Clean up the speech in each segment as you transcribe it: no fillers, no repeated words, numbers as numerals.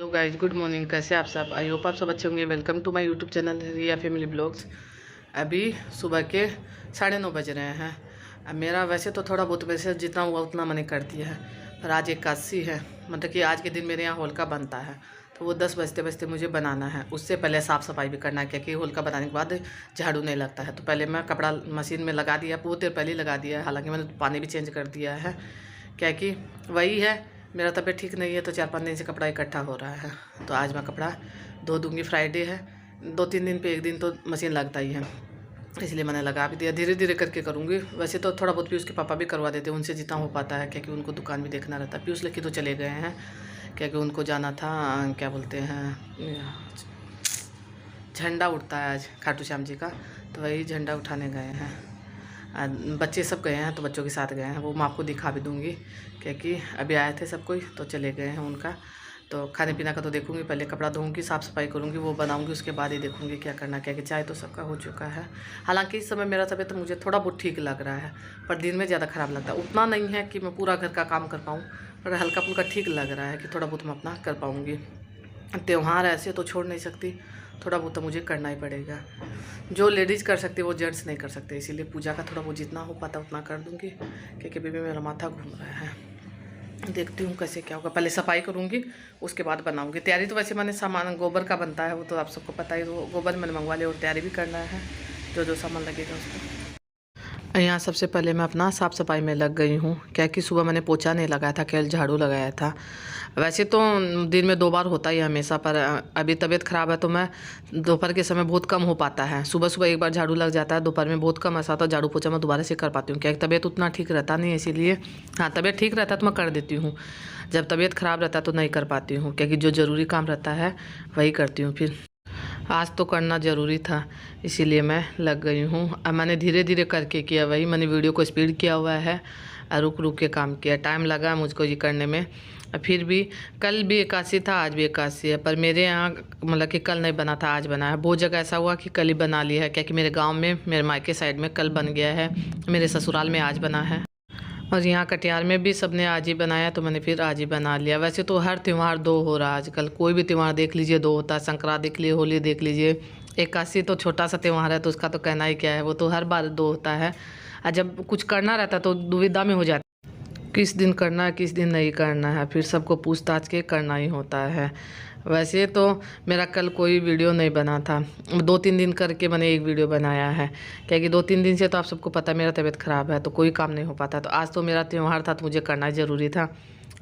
Hello guys, good morning. कैसे आप सब? आई होप आप सब अच्छे होंगे। Welcome to my YouTube channel Riya family blogs. अभी सुबह के 9:30 बज रहे हैं। अब मेरा वैसे तो थोड़ा बहुत वैसे जितना हुआ उतना मैंने कर दिया है, पर आज एकादशी है, मतलब कि आज के दिन मेरे यहाँ होलिका बनता है, तो वो 10 बजते बजते मुझे बनाना है। उससे पहले साफ़ सफाई भी करना है, क्योंकि होलिका बनाने के बाद झाड़ू नहीं लगता है। तो पहले मैं कपड़ा मशीन में लगा दिया, बहुत देर पहले ही लगा दिया है। हालाँकि मैंने पानी भी चेंज कर दिया है, क्या कि वही है, मेरा तबीयत ठीक नहीं है, तो 4-5 दिन से कपड़ा इकट्ठा हो रहा है। तो आज मैं कपड़ा धो दूँगी। फ्राइडे है, 2-3 दिन पे एक दिन तो मशीन लगता ही है, इसलिए मैंने लगा भी दिया। धीरे धीरे करके करूँगी। वैसे तो थोड़ा बहुत पीयूष के पापा भी करवा देते हैं, उनसे जितना हो पाता है, क्योंकि उनको दुकान भी देखना रहता है। पीयूष लेके तो चले गए हैं, क्योंकि उनको जाना था, क्या बोलते हैं, झंडा उठता है आज खाटू श्याम जी का, तो वही झंडा उठाने गए हैं। बच्चे सब गए हैं, तो बच्चों के साथ गए हैं। वो मैं आपको दिखा भी दूँगी, क्योंकि अभी आए थे सब कोई, तो चले गए हैं उनका। तो खाने पीना का तो देखूँगी, पहले कपड़ा धोऊँगी, साफ़ सफाई करूँगी, वो बनाऊँगी, उसके बाद ही देखूँगी क्या करना। क्या कि चाय तो सबका हो चुका है। हालांकि इस समय मेरा तबीयत मुझे थोड़ा बहुत ठीक लग रहा है, पर दिन में ज़्यादा ख़राब लगता है। उतना नहीं है कि मैं पूरा घर का काम कर पाऊँ, पर हल्का फुल्का ठीक लग रहा है कि थोड़ा बहुत मैं अपना कर पाऊँगी। त्यौहार ऐसे तो छोड़ नहीं सकती, थोड़ा बहुत तो मुझे करना ही पड़ेगा। जो लेडीज़ कर सकती है वो जेंट्स नहीं कर सकते, इसीलिए पूजा का थोड़ा बहुत जितना हो पाता उतना कर दूँगी, क्योंकि बेबी मेरा माथा घूम रहा है। देखती हूँ कैसे क्या होगा। पहले सफाई करूँगी, उसके बाद बनाऊँगी। तैयारी तो वैसे मैंने सामान गोबर का बनता है, वो तो आप सबको पता ही, तो गोबर मैंने मंगवा लिया, और तैयारी भी करना है, जो जो सामान लगेगा उसको। यहाँ सबसे पहले मैं अपना साफ़ सफाई में लग गई हूँ, क्या कि सुबह मैंने पोछा नहीं लगाया था, केवल झाड़ू लगाया था। वैसे तो दिन में 2 बार होता ही है हमेशा, पर अभी तबीयत ख़राब है, तो मैं दोपहर के समय बहुत कम हो पाता है। सुबह सुबह एक बार झाड़ू लग जाता है, दोपहर में बहुत कम ऐसा होता है झाड़ू पोछा मैं दोबारा से कर पाती हूँ, क्या तबीयत उतना ठीक रहता नहीं है, इसीलिए। हाँ, तबीयत ठीक रहता है तो मैं कर देती हूँ, जब तबीयत ख़राब रहता है तो नहीं कर पाती हूँ, क्योंकि जो ज़रूरी काम रहता है वही करती हूँ। फिर आज तो करना ज़रूरी था, इसीलिए मैं लग गई हूँ। अब मैंने धीरे धीरे करके किया, वही मैंने वीडियो को स्पीड किया हुआ है, रुक रुक के काम किया। टाइम लगा मुझको ये करने में। फिर भी कल भी एकादशी था, आज भी एकादशी है, पर मेरे यहाँ मतलब कि कल नहीं बना था, आज बना है। बहुत जगह ऐसा हुआ कि कल ही बना लिया है, क्योंकि मेरे गाँव में, मेरे मायके साइड में कल बन गया है, मेरे ससुराल में आज बना है, और यहाँ कटिहार में भी सबने आज ही बनाया, तो मैंने फिर आज ही बना लिया। वैसे तो हर त्यौहार 2 हो रहा है आजकल, कोई भी त्यौहार देख लीजिए 2 होता है। संक्रांति देख लीजिए, होली देख लीजिए, एकादशी तो छोटा सा त्यौहार है, तो उसका तो कहना ही क्या है, वो तो हर बार 2 होता है। और जब कुछ करना रहता है तो दुविधा में हो जाता है, किस दिन करना है किस दिन नहीं करना है, फिर सबको पूछताछ के करना ही होता है। वैसे तो मेरा कल कोई वीडियो नहीं बना था, 2-3 दिन करके मैंने एक वीडियो बनाया है, क्योंकि 2-3 दिन से तो आप सबको पता है मेरा तबीयत ख़राब है, तो कोई काम नहीं हो पाता। तो आज तो मेरा त्यौहार था, तो मुझे करना ज़रूरी था।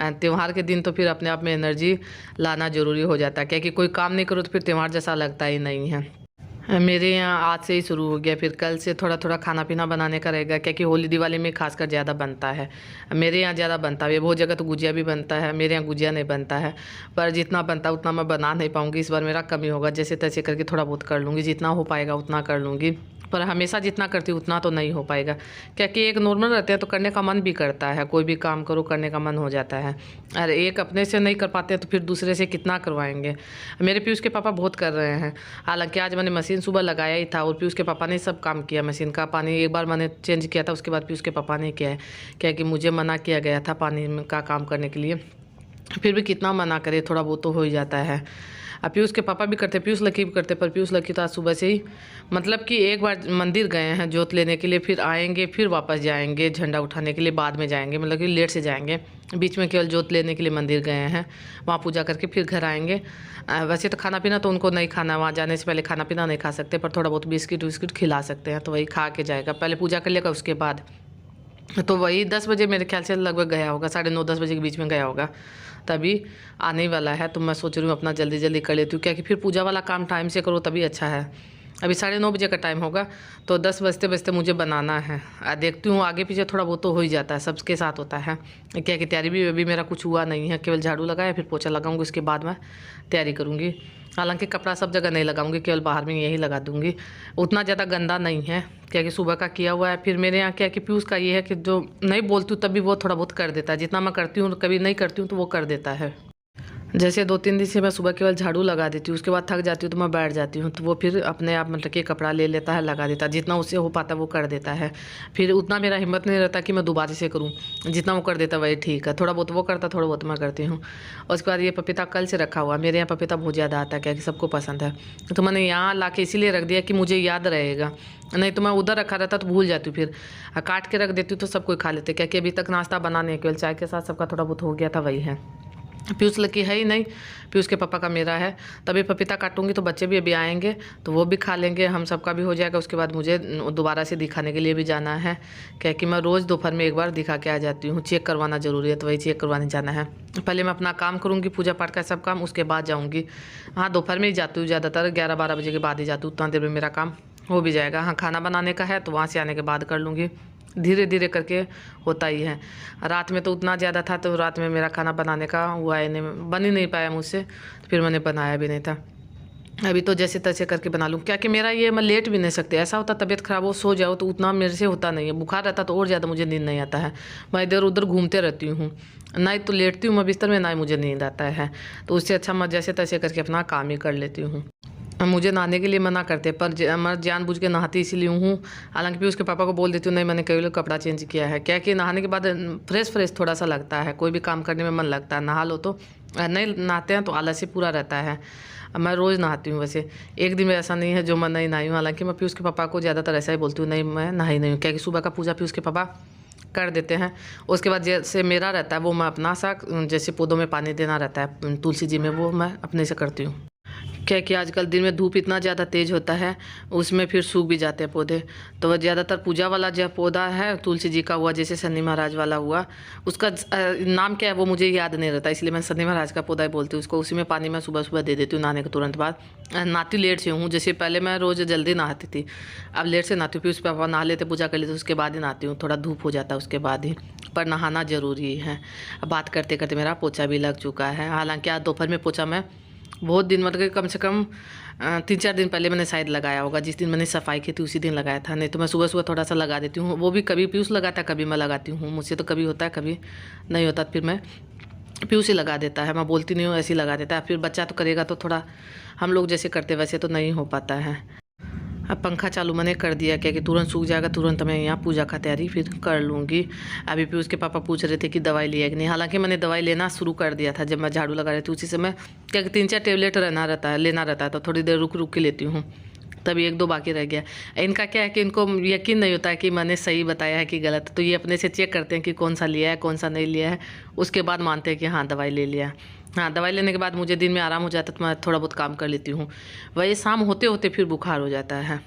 त्यौहार के दिन तो फिर अपने आप में एनर्जी लाना ज़रूरी हो जाता है, क्योंकि कोई काम नहीं करो तो फिर त्यौहार जैसा लगता ही नहीं है। मेरे यहाँ आज से ही शुरू हो गया, फिर कल से थोड़ा थोड़ा खाना पीना बनाने का रहेगा, क्योंकि होली दिवाली में खासकर ज़्यादा बनता है। मेरे यहाँ ज़्यादा बनता है, बहुत जगह तो गुजिया भी बनता है, मेरे यहाँ गुजिया नहीं बनता है, पर जितना बनता है उतना मैं बना नहीं पाऊँगी। इस बार मेरा कम ही होगा, जैसे तैसे करके थोड़ा बहुत कर लूँगी, जितना हो पाएगा उतना कर लूँगी, पर हमेशा जितना करती हूँ उतना तो नहीं हो पाएगा, क्योंकि एक नॉर्मल रहते हैं तो करने का मन भी करता है, कोई भी काम करो करने का मन हो जाता है। अरे एक अपने से नहीं कर पाते तो फिर दूसरे से कितना करवाएंगे। मेरे पीयूष के पापा बहुत कर रहे हैं, हालांकि आज मैंने मशीन सुबह लगाया ही था, और पीयूष के पापा ने सब काम किया। मशीन का पानी एक बार मैंने चेंज किया था, उसके बाद पीयूष के पापा ने किया है, क्योंकि मुझे मना किया गया था पानी का काम करने के लिए। फिर भी कितना मना करे, थोड़ा बहुत तो हो ही जाता है। अब पीयूष के पापा भी करते, पीयूष लकी भी करते, पर पीयूष लकी तो आज सुबह से ही, मतलब कि एक बार मंदिर गए हैं जोत लेने के लिए, फिर आएंगे, फिर वापस जाएंगे झंडा उठाने के लिए, बाद में जाएंगे, मतलब कि लेट से जाएंगे। बीच में केवल जोत लेने के लिए मंदिर गए हैं, वहाँ पूजा करके फिर घर आएंगे। वैसे तो खाना पीना तो उनको नहीं खाना, वहाँ जाने से पहले खाना पीना नहीं खा सकते, पर थोड़ा बहुत बिस्किट विस्किट खिला सकते हैं, तो वही खा के जाएगा। पहले पूजा कर लेगा, उसके बाद तो वही 10 बजे मेरे ख्याल से लगभग गया होगा, 9:30-10 बजे के बीच में गया होगा, तभी आने वाला है। तो मैं सोच रही हूँ अपना जल्दी जल्दी कर लेती हूँ, क्योंकि फिर पूजा वाला काम टाइम से करो तभी अच्छा है। अभी 9:30 बजे का टाइम होगा, तो 10 बजते बजते मुझे बनाना है। देखती हूँ आगे पीछे थोड़ा बहुत तो हो ही जाता है, सबके साथ होता है। क्या कि तैयारी भी अभी मेरा कुछ हुआ नहीं है, केवल झाड़ू लगाया, फिर पोछा लगाऊंगी, उसके बाद मैं तैयारी करूँगी। हालांकि कपड़ा सब जगह नहीं लगाऊंगी, केवल बाहर में यही लगा दूंगी। उतना ज़्यादा गंदा नहीं है, क्या कि सुबह का किया हुआ है। फिर मेरे यहाँ क्या कि पीयूष का ये है कि जो नहीं बोलती हूँ तभी वो थोड़ा बहुत कर देता है, जितना मैं करती हूँ, कभी नहीं करती हूँ तो वो कर देता है। जैसे 2-3 दिन से मैं सुबह केवल झाड़ू लगा देती हूँ, उसके बाद थक जाती हूँ तो मैं बैठ जाती हूँ, तो वो फिर अपने आप मतलब कि कपड़ा ले लेता है, लगा देता है, जितना उससे हो पाता है वो कर देता है। फिर उतना मेरा हिम्मत नहीं रहता कि मैं दोबारा से करूँ, जितना वो कर देता वही ठीक है। थोड़ा बहुत वो करता, थोड़ा बहुत मैं करती हूँ। और उसके बाद ये पपीता कल से रखा हुआ, मेरे यहाँ पपीता बहुत ज़्यादा आता है, क्या कि सबको पसंद है, तो मैंने यहाँ ला के इसीलिए रख दिया कि मुझे याद रहेगा, नहीं तो मैं उधर रखा रहता तो भूल जाती हूँ। फिर काट के रख देती हूँ तो सब कोई खा लेते, क्या कि अभी तक नाश्ता बनाने केवल चाय के साथ सबका थोड़ा बहुत हो गया था, वही है। पीयूष लकी है ही नहीं, पीयूष के पापा का मेरा है। तभी पपीता काटूंगी तो बच्चे भी अभी आएंगे तो वो भी खा लेंगे, हम सबका भी हो जाएगा। उसके बाद मुझे दोबारा से दिखाने के लिए भी जाना है, क्या कि मैं रोज़ दोपहर में एक बार दिखा के आ जाती हूँ, चेक करवाना ज़रूरी है, तो वही चेक करवाने जाना है। पहले मैं अपना काम करूँगी, पूजा पाठ का सब काम, उसके बाद जाऊँगी। हाँ, दोपहर में ही जाती हूँ, ज़्यादातर 11-12 बजे के बाद ही जाती हूँ, उतना देर में मेरा काम हो भी जाएगा। हाँ, खाना बनाने का है तो वहाँ से आने के बाद कर लूँगी, धीरे धीरे करके होता ही है। रात में तो उतना ज़्यादा था तो रात में मेरा खाना बनाने का हुआ ही नहीं, बन ही नहीं पाया मुझसे, तो फिर मैंने बनाया भी नहीं था। अभी तो जैसे तैसे करके बना लूँ, क्या कि मेरा ये मैं लेट भी नहीं सकते, ऐसा होता तबीयत ख़राब हो सो जाओ तो उतना मेरे से होता नहीं है। बुखार रहता तो और ज़्यादा मुझे नींद नहीं आता है, मैं इधर उधर घूमते रहती हूँ, ना तो लेटती हूँ मैं बिस्तर में, ना ही मुझे नींद आता है। तो उससे अच्छा मैं जैसे तैसे करके अपना काम ही कर लेती हूँ। मुझे नहाने के लिए मना करते पर मैं जानबूझ के नहाती इसीलिए हूँ। हालांकि भी उसके पापा को बोल देती हूँ, नहीं मैंने केवल कपड़ा चेंज किया है, क्या कि नहाने के बाद फ्रेश थोड़ा सा लगता है, कोई भी काम करने में मन लगता है। नहा लो तो, नहीं नहाते हैं तो आलस ही पूरा रहता है। मैं रोज़ नहाती हूँ, वैसे एक दिन में ऐसा नहीं है जो मैं नहीं नहाई हूँ। हालांकि मैं पीयूष के पापा को ज़्यादातर ऐसा ही बोलती हूँ, नहीं मैं नहाई नहीं हूँ, क्या कि सुबह का पूजा पीयूष के पापा कर देते हैं। उसके बाद जैसे मेरा रहता है वो मैं अपना सा, जैसे पौधों में पानी देना रहता है तुलसी जी में, वो मैं अपने से करती हूँ। क्या कि आजकल दिन में धूप इतना ज़्यादा तेज़ होता है, उसमें फिर सूख भी जाते हैं पौधे। तो वह ज़्यादातर पूजा वाला जो पौधा है तुलसी जी का हुआ, जैसे शनि महाराज वाला हुआ, उसका नाम क्या है वो मुझे याद नहीं रहता, इसलिए मैं शनि महाराज का पौधा ही बोलती हूँ उसको। उसी में पानी मैं सुबह सुबह दे देती हूँ नहाने के तुरंत बाद। नहाती लेट से हूँ, जैसे पहले मैं रोज़ जल्दी नहाती थी, अब लेट से नहाती हूँ। फिर उस पापा नहा लेते, पूजा कर लेते, उसके बाद ही नहाती हूँ, थोड़ा धूप हो जाता है उसके बाद ही, पर नहाना ज़रूरी है। बात करते करते मेरा पोछा भी लग चुका है। हालांकि आज दोपहर में पोछा मैं बहुत दिन, मतलब कम से कम 3-4 दिन पहले मैंने शायद लगाया होगा, जिस दिन मैंने सफाई की थी उसी दिन लगाया था। नहीं तो मैं सुबह सुबह थोड़ा सा लगा देती हूँ, वो भी कभी पीयूष लगाता है कभी मैं लगाती हूँ, मुझसे तो कभी होता है कभी नहीं होता, फिर मैं पीयूष ही लगा देता है, मैं बोलती नहीं हूँ, ऐसे ही लगा देता है। फिर बच्चा तो करेगा तो थोड़ा हम लोग जैसे करते वैसे तो नहीं हो पाता है। अब पंखा चालू मैंने कर दिया, क्या कि तुरंत सूख जाएगा, तुरंत मैं यहाँ पूजा का तैयारी फिर कर लूँगी। अभी भी उसके पापा पूछ रहे थे कि दवाई लिया कि नहीं, हालांकि मैंने दवाई लेना शुरू कर दिया था जब मैं झाड़ू लगा रही थी, उसी समय क्या कि 3-4 टेबलेट लेना रहता है, तो थोड़ी देर रुक के लेती हूँ, तभी 1-2 बाकी रह गया। इनका क्या है कि इनको यकीन नहीं होता है कि मैंने सही बताया है कि गलत, तो ये अपने से चेक करते हैं कि कौन सा लिया है कौन सा नहीं लिया है, उसके बाद मानते हैं कि हाँ दवाई ले लिया। हाँ, दवाई लेने के बाद मुझे दिन में आराम हो जाता है तो मैं थोड़ा बहुत काम कर लेती हूँ, वही शाम होते होते फिर बुखार हो जाता है।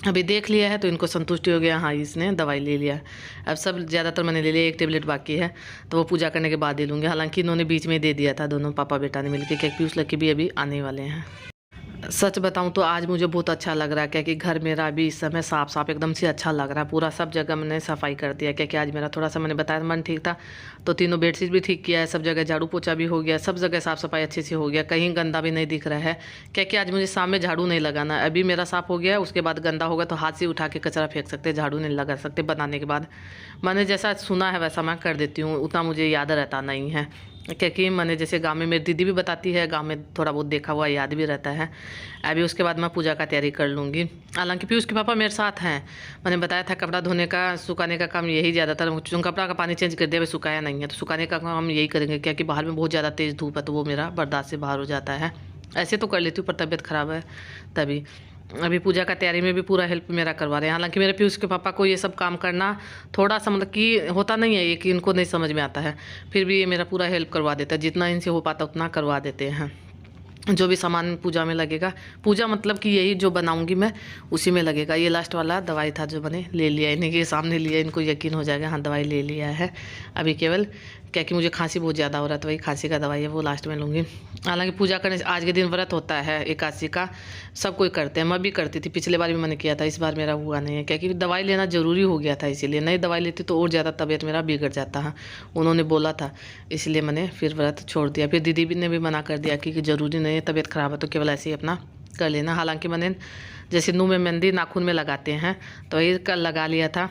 अभी देख लिया है तो इनको संतुष्टि हो गया, हाँ इसने दवाई ले लिया। अब सब ज़्यादातर मैंने ले लिया, 1 टेबलेट बाकी है तो वो पूजा करने के बाद ले लूँगी। हालांकि इन्होंने बीच में दे दिया था, दोनों पापा बेटा ने मिलकर, क्या पीयूष लकी भी अभी आने वाले हैं। सच बताऊं तो आज मुझे बहुत अच्छा लग रहा है, क्या कि घर मेरा अभी इस समय साफ साफ एकदम से अच्छा लग रहा है, पूरा सब जगह मैंने सफाई कर दिया, क्या कि आज मेरा थोड़ा सा मैंने बताया मन ठीक था, तो तीनों बेडशीट भी ठीक किया है, सब जगह झाड़ू पोछा भी हो गया, सब जगह साफ़ सफाई अच्छे से हो गया, कहीं गंदा भी नहीं दिख रहा है। क्या कि आज मुझे शाम में झाड़ू नहीं लगाना, अभी मेरा साफ़ हो गया, उसके बाद गंदा होगा तो हाथ से उठा के कचरा फेंक सकते, झाड़ू नहीं लगा सकते बनाने के बाद। मैंने जैसा सुना है वैसा मैं कर देती हूँ, उतना मुझे याद रहता नहीं है, क्योंकि मैंने जैसे गांव में मेरी दीदी भी बताती है, गांव में थोड़ा बहुत देखा हुआ याद भी रहता है। अभी उसके बाद मैं पूजा का तैयारी कर लूँगी। हालांकि पीयूष के पापा मेरे साथ हैं, मैंने बताया था कपड़ा धोने का सुखाने का काम यही ज़्यादातर, कपड़ा का पानी चेंज कर दिया, अभी सुखाया नहीं है, तो सुखाने का काम हम यही करेंगे, क्योंकि बाहर में बहुत ज़्यादा तेज़ धूप है तो वो मेरा बर्दाश्त से बाहर हो जाता है। ऐसे तो कर लेती हूँ पर तबीयत ख़राब है तभी। अभी पूजा का तैयारी में भी पूरा हेल्प मेरा करवा रहे हैं। हालांकि मेरे पीयूष के पापा को ये सब काम करना थोड़ा सा मतलब कि होता नहीं है, ये कि इनको नहीं समझ में आता है, फिर भी ये मेरा पूरा हेल्प करवा देता है, जितना इनसे हो पाता उतना करवा देते हैं। जो भी सामान पूजा में लगेगा, पूजा मतलब कि यही जो बनाऊंगी मैं उसी में लगेगा। ये लास्ट वाला दवाई था जो मैंने ले लिया, इन्हीं के सामने लिया, इनको यकीन हो जाएगा हाँ दवाई ले लिया है। अभी केवल क्या कि मुझे खांसी बहुत ज़्यादा हो रहा है तो वही खांसी का दवाई है वो लास्ट में लूँगी। हालांकि पूजा करने से आज के दिन व्रत होता है एकादशी का, सब कोई करते हैं, मैं भी करती थी, पिछले बार भी मैंने किया था, इस बार मेरा हुआ नहीं है, क्योंकि दवाई लेना ज़रूरी हो गया था, इसीलिए नहीं दवाई लेती तो और ज़्यादा तबीयत मेरा बिगड़ जाता है, उन्होंने बोला था, इसलिए मैंने फिर व्रत छोड़ दिया। फिर दीदी ने भी मना कर दिया कि ज़रूरी नहीं है, तबीयत ख़राब है तो केवल ऐसे ही अपना कर लेना। हालांकि मैंने जैसे मुँह में मेहंदी नाखून में लगाते हैं तो ये कल लगा लिया था,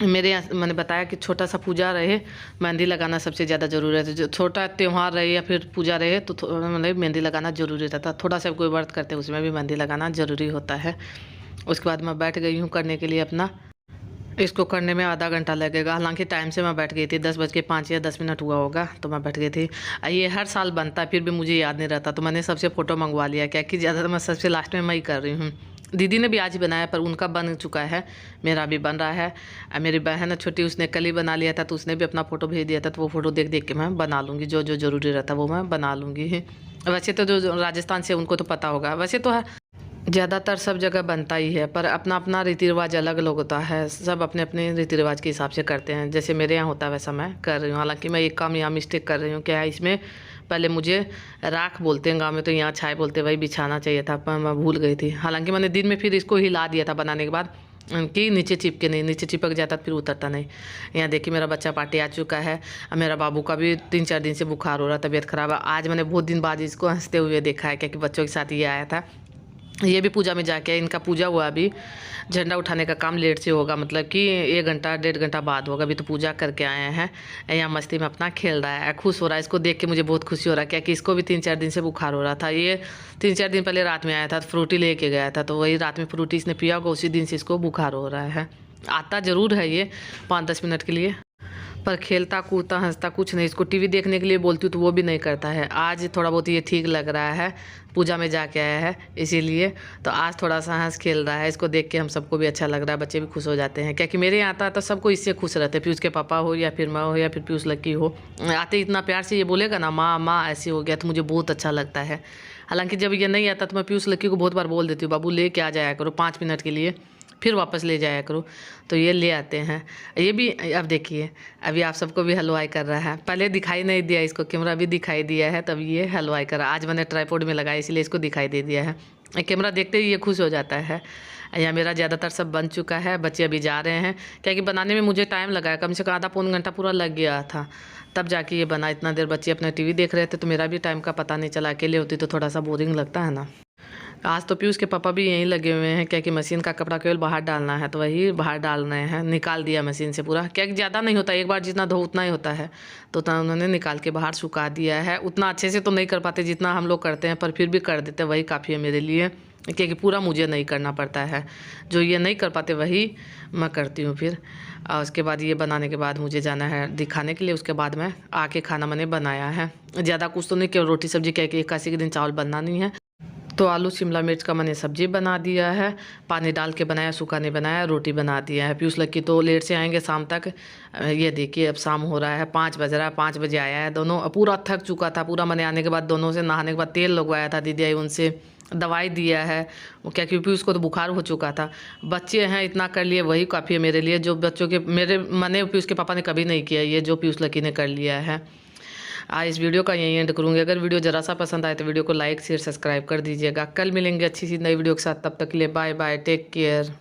मेरे यहाँ मैंने बताया कि छोटा सा पूजा रहे, मेहंदी लगाना सबसे ज़्यादा ज़रूरी है। जो छोटा त्यौहार रहे या फिर पूजा रहे तो मतलब मेहंदी लगाना ज़रूरी रहता। थोड़ा सा कोई व्रत करते हैं उसमें भी मेहंदी लगाना ज़रूरी होता है। उसके बाद मैं बैठ गई हूँ करने के लिए अपना। इसको करने में आधा घंटा लगेगा। हालांकि टाइम से मैं बैठ गई थी, 10:05 या 10 मिनट हुआ होगा तो मैं बैठ गई थी। ये हर साल बनता है फिर भी मुझे याद नहीं रहता, तो मैंने सबसे फ़ोटो मंगवा लिया क्या कि ज़्यादातर मैं सबसे लास्ट में मैं ही कर रही हूँ। दीदी ने भी आज ही बनाया पर उनका बन चुका है, मेरा भी बन रहा है। मेरी बहन है छोटी, उसने कल ही बना लिया था तो उसने भी अपना फ़ोटो भेज दिया था, तो वो फ़ोटो देख देख के मैं बना लूँगी। जो जो ज़रूरी रहता वो मैं बना लूँगी। वैसे तो जो राजस्थान से उनको तो पता होगा, वैसे तो है ज़्यादातर सब जगह बनता ही है, पर अपना अपना रीति रिवाज अलग अलग होता है। सब अपने अपने रीति रिवाज के हिसाब से करते हैं। जैसे मेरे यहाँ होता है वैसा मैं कर रही हूँ। हालांकि मैं एक काम यहाँ मिस्टेक कर रही हूँ, क्या है इसमें, पहले मुझे राख बोलते हैं गांव में, तो यहाँ छाय बोलते हैं, वही बिछाना चाहिए था पर मैं भूल गई थी। हालांकि मैंने दिन में फिर इसको हिला दिया था बनाने के बाद कि नीचे चिपके नहीं, नीचे चिपक जाता फिर उतरता नहीं। यहाँ देखिए मेरा बच्चा पार्टी आ चुका है। मेरा बाबू का भी 3-4 दिन से बुखार हो रहा, तबीयत खराब है। आज मैंने बहुत दिन बाद इसको हंसते हुए देखा है, क्योंकि बच्चों के साथ ये आया था। ये भी पूजा में जाके, इनका पूजा हुआ, अभी झंडा उठाने का काम लेट से होगा, मतलब कि 1 घंटा 1.5 घंटा बाद होगा। अभी तो पूजा करके आए हैं। यहाँ मस्ती में अपना खेल रहा है, खुश हो रहा है। इसको देख के मुझे बहुत खुशी हो रहा है, क्या कि इसको भी 3-4 दिन से बुखार हो रहा था। ये 3-4 दिन पहले रात में आया था, फ्रूटी लेके गया था, तो वही रात में फ्रूटी इसने पिया होगा, उसी दिन से इसको बुखार हो रहा है। आता ज़रूर है ये 5-10 मिनट के लिए, पर खेलता कूदता हंसता कुछ नहीं। इसको टीवी देखने के लिए बोलती हूँ तो वो भी नहीं करता है। आज थोड़ा बहुत ये ठीक लग रहा है, पूजा में जाके आया है इसीलिए, तो आज थोड़ा सा हंस खेल रहा है। इसको देख के हम सबको भी अच्छा लग रहा है, बच्चे भी खुश हो जाते हैं। क्योंकि मेरे यहाँ आता है तो सबको इससे खुश रहते हैं, पीयूष के पापा हो या फिर मैं हो या फिर पीयूष लक्की हो। आते इतना प्यार से ये बोलेगा ना माँ माँ ऐसे हो गया, तो मुझे बहुत अच्छा लगता है। हालांकि जब ये नहीं आता तो मैं पीयूष लक्की को बहुत बार बोल देती हूँ, बाबू ले के आ जाया करो 5 मिनट के लिए, फिर वापस ले जाया करो, तो ये ले आते हैं। ये भी अब देखिए, अभी आप सबको भी हलवाई कर रहा है। पहले दिखाई नहीं दिया इसको, कैमरा भी दिखाई दिया है, तब ये हलवाई कर रहा है। आज मैंने ट्राइपॉड में लगाया इसलिए इसको दिखाई दे दिया है। कैमरा देखते ही ये खुश हो जाता है। या मेरा ज़्यादातर सब बन चुका है, बच्चे अभी जा रहे हैं। क्योंकि बनाने में मुझे टाइम लगा है, कम से कम आधा पौन घंटा पूरा लग गया था, तब जाके ये बना। इतना देर बच्चे अपना टीवी देख रहे थे तो मेरा भी टाइम का पता नहीं चला। अकेले होती तो थोड़ा सा बोरिंग लगता है ना। आज तो पीयूष के पापा भी यहीं लगे हुए हैं, क्या कि मशीन का कपड़ा केवल बाहर डालना है, तो वही बाहर डाल रहे हैं। निकाल दिया मशीन से पूरा, क्या कि ज़्यादा नहीं होता, एक बार जितना धो उतना ही होता है, तो उतना उन्होंने निकाल के बाहर सुखा दिया है। उतना अच्छे से तो नहीं कर पाते जितना हम लोग करते हैं, पर फिर भी कर देते, वही काफ़ी है मेरे लिए, क्योंकि पूरा मुझे नहीं करना पड़ता है। जो ये नहीं कर पाते वही मैं करती हूँ फिर। और उसके बाद ये बनाने के बाद मुझे जाना है दिखाने के लिए। उसके बाद मैं आके खाना मैंने बनाया है, ज़्यादा कुछ तो नहीं, केवल रोटी सब्जी, क्या कि 81 के दिन चावल बनना नहीं है, तो आलू शिमला मिर्च का मैंने सब्जी बना दिया है। पानी डाल के बनाया, सूखा नहीं बनाया, रोटी बना दिया है। पीयूष लक्की तो लेट से आएंगे शाम तक। ये देखिए अब शाम हो रहा है, 5 बज रहा है, 5 बजे आया है। दोनों पूरा थक चुका था, पूरा मैंने आने के बाद दोनों से नहाने के बाद तेल लगवाया था, दीदी आई उनसे दवाई दिया है, क्या कि पीयूष को तो बुखार हो चुका था। बच्चे हैं इतना कर लिए वही काफ़ी है मेरे लिए, जो बच्चों के मेरे मैंने पीयूष के पापा ने कभी नहीं किया, ये जो पीयूष लक्की ने कर लिया है। आज इस वीडियो का यहीं एंड करूँगी। अगर वीडियो ज़रा सा पसंद आए तो वीडियो को लाइक शेयर सब्सक्राइब कर दीजिएगा। कल मिलेंगे अच्छी सी नई वीडियो के साथ, तब तक के लिए बाय बाय, टेक केयर।